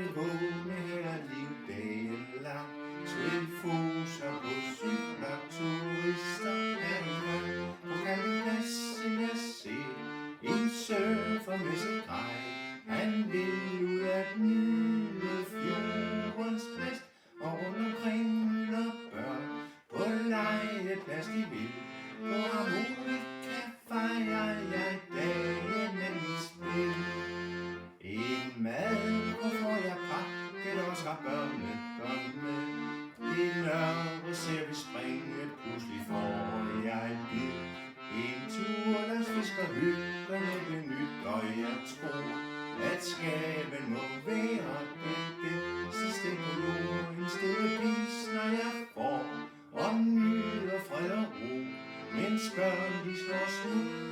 vil vågne her livdagen lang. Tilfuser, buscykler, turister er i gang. På campingpladsen jeg ser en surfer med sit grej. Han vil ud at nyde fjordens blæst, og rundt omkring mylder børn på legeplads de vil. På harmonika fejrer jeg dagen med mit spil. En madkurv får jeg pakket og skal børnebørn med. I nørre ser vi springe, pludselig får jeg et bid. En tur langs fiskerhytterne blev nyt, og jeg tror, at skaben må være det sidste på jorden. Stille pis, når jeg får og nyder fred og ro, mens børn de slår snud